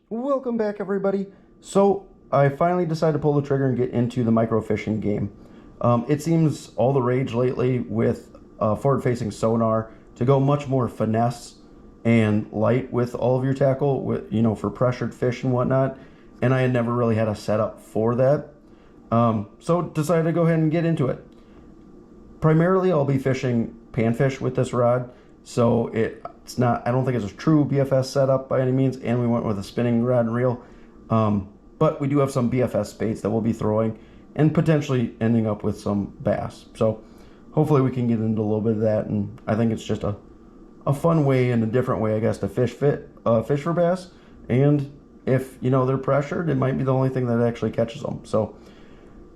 Welcome back, everybody. So I finally decided to pull the trigger and get into the microfishing game. It seems all the rage lately with forward-facing sonar to go much more finesse and light with all of your tackle, with for pressured fish and whatnot. And I had never really had a setup for that, so decided to go ahead and get into it. Primarily, I'll be fishing panfish with this rod, so it's not, I don't think it's a true BFS setup by any means, and we went with a spinning rod and reel. But we do have some BFS baits that we'll be throwing and potentially ending up with some bass. So hopefully we can get into a little bit of that, and I think it's just a fun way and a different way, I guess, to fish for bass. And if they're pressured, it might be the only thing that actually catches them. So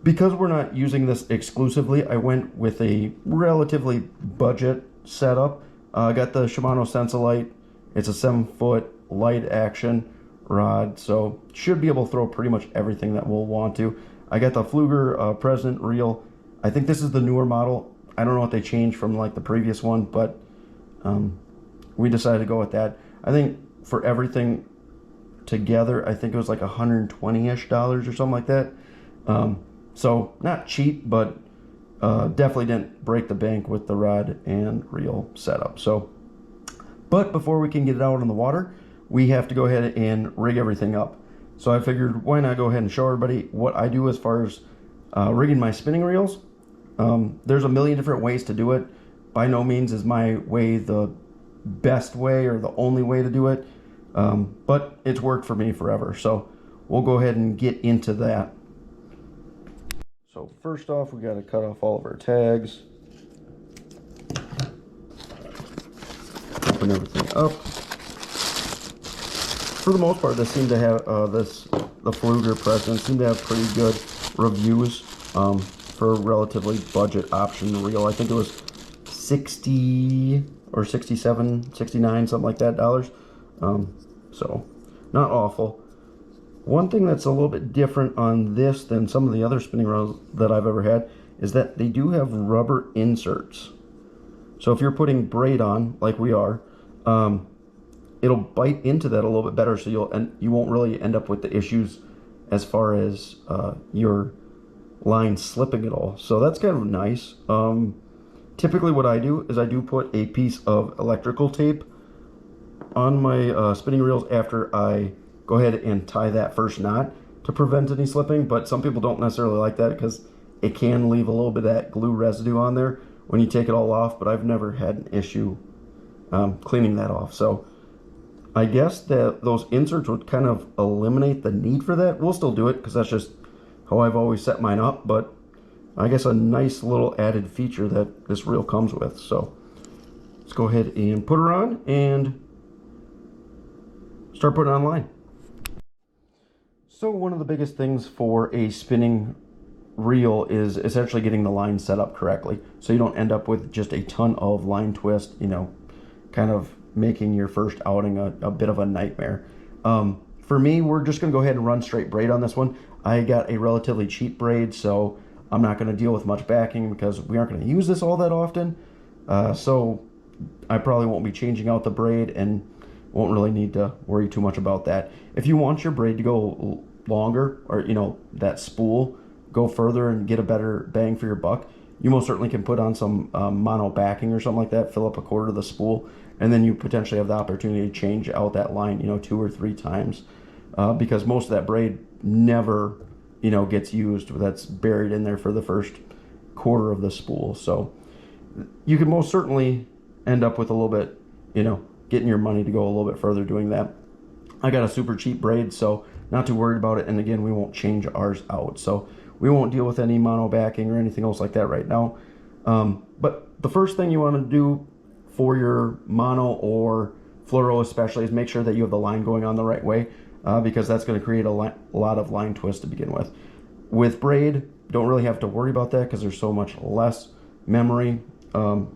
because we're not using this exclusively, I went with a relatively budget setup. I got the Shimano Sensolite. It's a 7-foot light action rod, so should be able to throw pretty much everything that we'll want to. I got the Pfluger President reel. I think this is the newer model. I don't know what they changed from like the previous one, but we decided to go with that. I think for everything together, I think it was like $120-ish or something like that. So not cheap, but definitely didn't break the bank with the rod and reel setup. So, but before we can get it out on the water, we have to go ahead and rig everything up. So I figured, why not go ahead and show everybody what I do as far as rigging my spinning reels. There's a million different ways to do it. By no means is my way the best way or the only way to do it, but it's worked for me forever. So we'll go ahead and get into that. So first off, we got to cut off all of our tags. Open everything up. For the most part, they seem to have the Pfluger President seem to have pretty good reviews for a relatively budget option reel. I think it was 60 or 67, 69, something like that dollars. So not awful. One thing that's a little bit different on this than some of the other spinning reels that I've ever had is that they do have rubber inserts. So if you're putting braid on, like we are, it'll bite into that a little bit better, so you won't really end up with the issues as far as your line slipping at all. So that's kind of nice. Typically what I do is I do put a piece of electrical tape on my spinning reels after I go ahead and tie that first knot to prevent any slipping, but some people don't necessarily like that because it can leave a little bit of that glue residue on there when you take it all off, but I've never had an issue cleaning that off. So I guess that those inserts would kind of eliminate the need for that. We'll still do it because that's just how I've always set mine up, but I guess a nice little added feature that this reel comes with. So let's go ahead and put her on and start putting it on line. So one of the biggest things for a spinning reel is essentially getting the line set up correctly, so you don't end up with just a ton of line twist, kind of making your first outing a bit of a nightmare. For me, we're just going to go ahead and run straight braid on this one. I got a relatively cheap braid, so I'm not going to deal with much backing because we aren't going to use this all that often. So I probably won't be changing out the braid and won't really need to worry too much about that. If you want your braid to go longer, or that spool go further and get a better bang for your buck, you most certainly can put on some mono backing or something like that, fill up a quarter of the spool, and then you potentially have the opportunity to change out that line 2 or 3 times, because most of that braid never gets used. That's buried in there for the first quarter of the spool. So you can most certainly end up with a little bit, getting your money to go a little bit further doing that. I got a super cheap braid, so not too worried about it. And again, we won't change ours out, so we won't deal with any mono backing or anything else like that right now. But the first thing you want to do for your mono or fluoro especially is make sure that you have the line going on the right way, because that's going to create a lot of line twist to begin with. With braid, don't really have to worry about that because there's so much less memory. Don't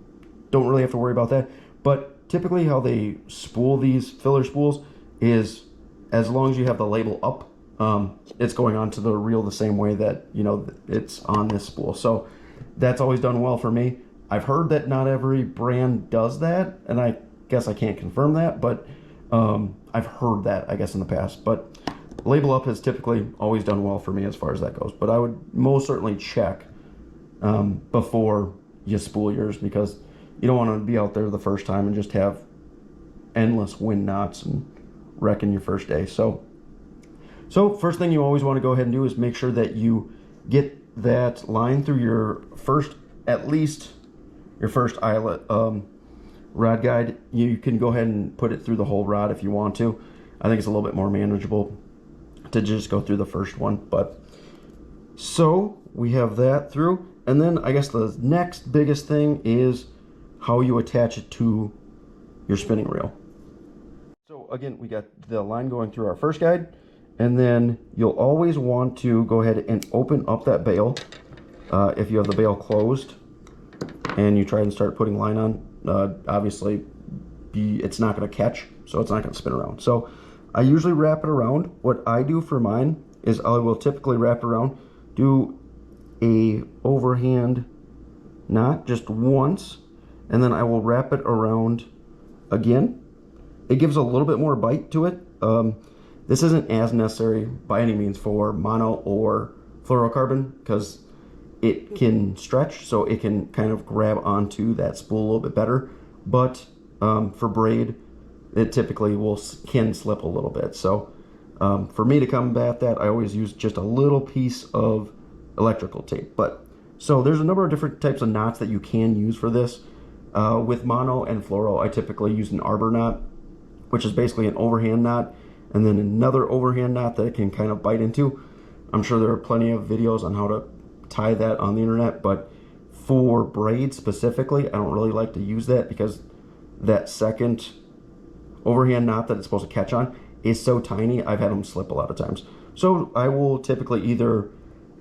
really have to worry about that. But typically how they spool these filler spools is, as long as you have the label up, it's going onto the reel the same way that it's on this spool. So that's always done well for me. I've heard that not every brand does that, and I guess I can't confirm that, but I've heard that, I guess, in the past, but label up has typically always done well for me as far as that goes. But I would most certainly check before you spool yours, because you don't want to be out there the first time and just have endless wind knots and wrecking your first day. So first thing you always want to go ahead and do is make sure that you get that line through your first, at least your first eyelet rod guide. You can go ahead and put it through the whole rod if you want to. I think it's a little bit more manageable to just go through the first one. But so we have that through, and then I guess the next biggest thing is how you attach it to your spinning reel. So again, we got the line going through our first guide, and then you'll always want to go ahead and open up that bail. If you have the bail closed and you try and start putting line on, obviously it's not going to catch, so it's not going to spin around. So I usually wrap it around. What I do for mine is I will typically wrap it around, do a overhand knot just once, and then I will wrap it around again. It gives a little bit more bite to it. This isn't as necessary by any means for mono or fluorocarbon, because it can stretch, so it can kind of grab onto that spool a little bit better. But for braid, it typically can slip a little bit. So for me to combat that, I always use just a little piece of electrical tape. But so there's a number of different types of knots that you can use for this. With mono and fluoro, I typically use an arbor knot, which is basically an overhand knot, and then another overhand knot that it can kind of bite into. I'm sure there are plenty of videos on how to tie that on the internet, but for braid specifically, I don't really like to use that, because that second overhand knot that it's supposed to catch on is so tiny, I've had them slip a lot of times. So I will typically either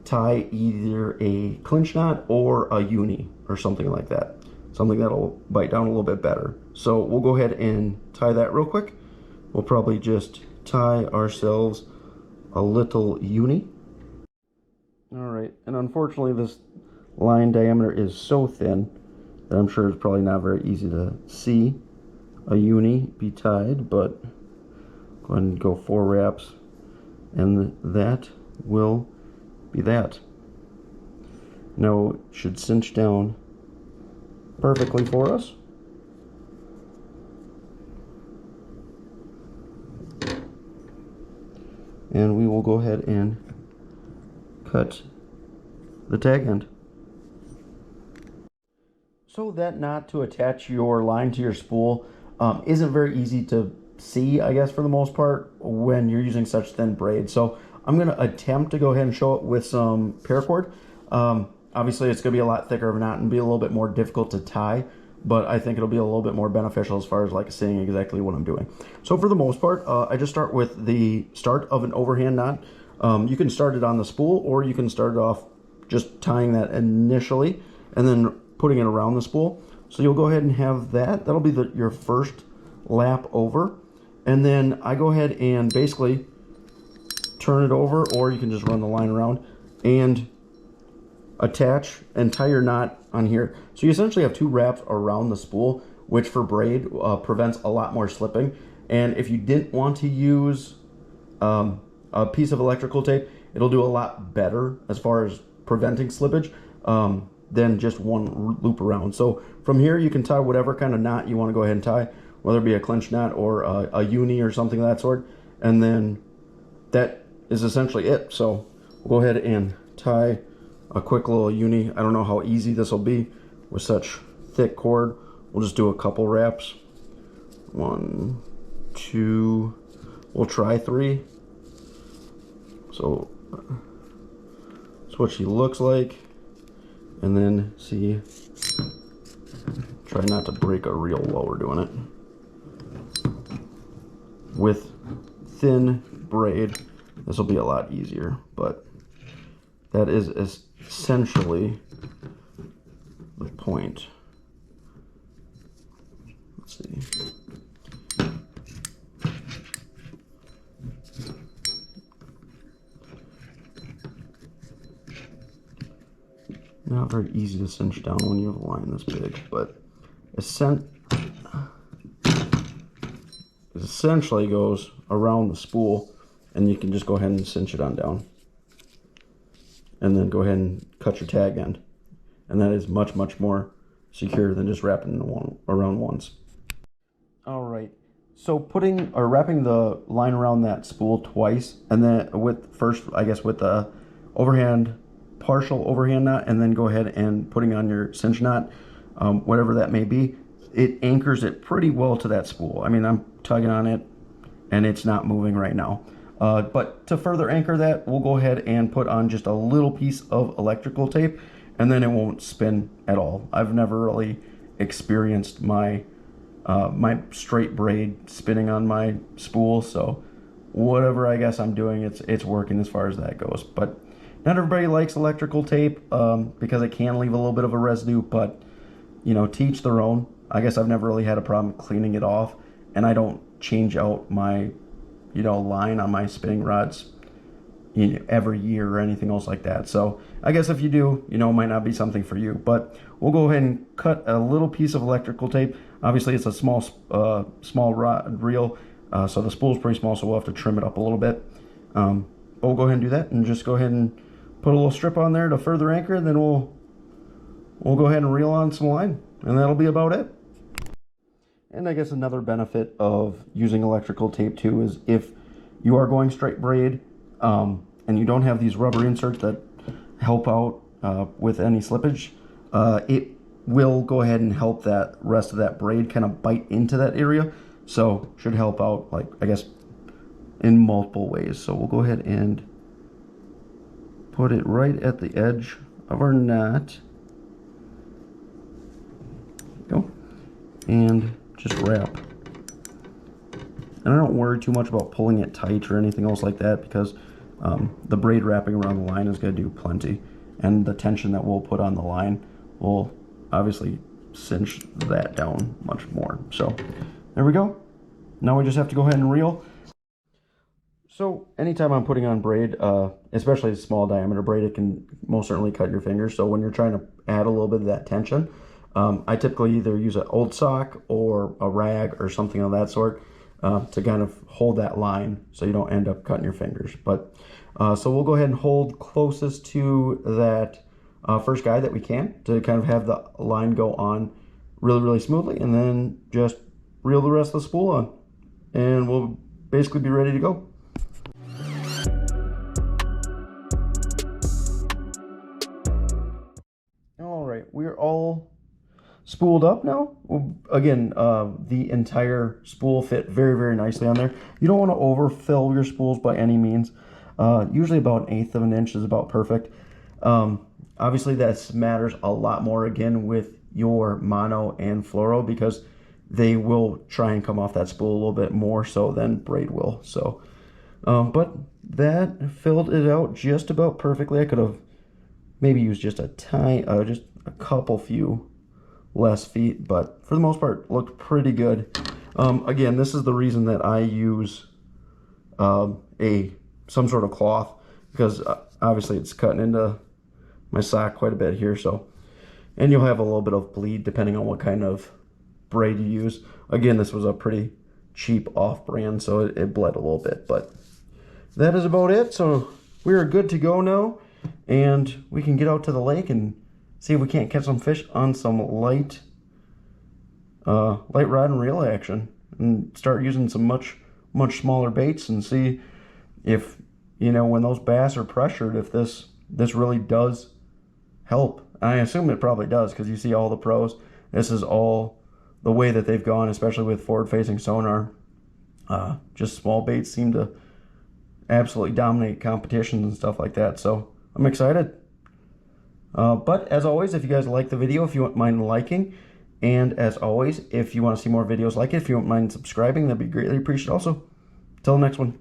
tie either a clinch knot or a uni or something like that. Something that'll bite down a little bit better. So we'll go ahead and tie that real quick. We'll probably just tie ourselves a little uni. All right, and unfortunately this line diameter is so thin that I'm sure it's probably not very easy to see a uni be tied, but go ahead and go 4 wraps, and that will be that. Now it should cinch down perfectly for us. And we will go ahead and cut the tag end. So that knot to attach your line to your spool isn't very easy to see, I guess, for the most part, when you're using such thin braid. So I'm going to attempt to go ahead and show it with some paracord. Obviously, it's going to be a lot thicker of a knot and be a little bit more difficult to tie, but I think it'll be a little bit more beneficial as far as like seeing exactly what I'm doing. So for the most part, I just start with the start of an overhand knot. You can start it on the spool, or you can start it off just tying that initially and then putting it around the spool. So you'll go ahead and have that. That'll be your first lap over. And then I go ahead and basically turn it over, or you can just run the line around and attach and tie your knot on here. So you essentially have 2 wraps around the spool, which for braid prevents a lot more slipping. And if you didn't want to use a piece of electrical tape, it'll do a lot better as far as preventing slippage than just one loop around. So from here you can tie whatever kind of knot you want to go ahead and tie, whether it be a clinch knot or a uni or something of that sort, and then that is essentially it. So we'll go ahead and tie a quick little uni. I don't know how easy this will be with such thick cord. We'll just do a couple wraps. 1, 2, we'll try 3. So that's what she looks like. And then see, try not to break a reel while we're doing it. With thin braid, this will be a lot easier, but that is essentially the point. Let's see. Not very easy to cinch down when you have a line this big, but essentially essentially goes around the spool, and you can just go ahead and cinch it on down. And then go ahead and cut your tag end. And that is much, much more secure than just wrapping it around once. All right, so wrapping the line around that spool twice, and then with the partial overhand knot, and then go ahead and putting on your cinch knot, whatever that may be, it anchors it pretty well to that spool. I mean, I'm tugging on it and it's not moving right now. But to further anchor that, we'll go ahead and put on just a little piece of electrical tape, and then it won't spin at all. I've never really experienced my straight braid spinning on my spool, so whatever I guess I'm doing, it's working as far as that goes. But not everybody likes electrical tape because it can leave a little bit of a residue, but you know, to each their own. I guess I've never really had a problem cleaning it off, and I don't change out my line on my spinning rods every year or anything else like that. So I guess if you do, it might not be something for you, but we'll go ahead and cut a little piece of electrical tape. Obviously it's a small rod reel, so the spool's pretty small, so we'll have to trim it up a little bit. But we'll go ahead and do that, and just go ahead and put a little strip on there to further anchor, and then we'll go ahead and reel on some line, and that'll be about it. And I guess another benefit of using electrical tape too is if you are going straight braid and you don't have these rubber inserts that help out with any slippage, it will go ahead and help that rest of that braid kind of bite into that area. So should help out, like, I guess, in multiple ways. So we'll go ahead and put it right at the edge of our knot. Go. And just wrap. And I don't worry too much about pulling it tight or anything else like that, because the braid wrapping around the line is going to do plenty, and the tension that we'll put on the line will obviously cinch that down much more. So there we go. Now we just have to go ahead and reel. So anytime I'm putting on braid, especially a small diameter braid, it can most certainly cut your fingers. So when you're trying to add a little bit of that tension, I typically either use an old sock or a rag or something of that sort to kind of hold that line so you don't end up cutting your fingers. But so we'll go ahead and hold closest to that first guide that we can to kind of have the line go on really, really smoothly, and then just reel the rest of the spool on, and we'll basically be ready to go. All right, we're all spooled up now. Again, the entire spool fit very, very nicely on there. You don't want to overfill your spools by any means. Usually about 1/8 of an inch is about perfect. Obviously that matters a lot more again with your mono and fluoro, because they will try and come off that spool a little bit more so than braid will. So but that filled it out just about perfectly. I could have maybe used just a couple few less feet, but for the most part looked pretty good. Again, this is the reason that I use some sort of cloth, because obviously it's cutting into my sock quite a bit here. So, and you'll have a little bit of bleed depending on what kind of braid you use. Again, this was a pretty cheap off-brand, so it bled a little bit, but that is about it. So we are good to go now, and we can get out to the lake and see if we can't catch some fish on some light rod and reel action, and start using some much smaller baits, and see if, when those bass are pressured, if this really does help. I assume it probably does, because you see all the pros, this is all the way that they've gone, especially with forward-facing sonar. Just small baits seem to absolutely dominate competitions and stuff like that, so I'm excited. But as always, if you guys like the video, if you wouldn't mind liking, and as always, if you want to see more videos like it, if you wouldn't mind subscribing, that'd be greatly appreciated also. Till the next one.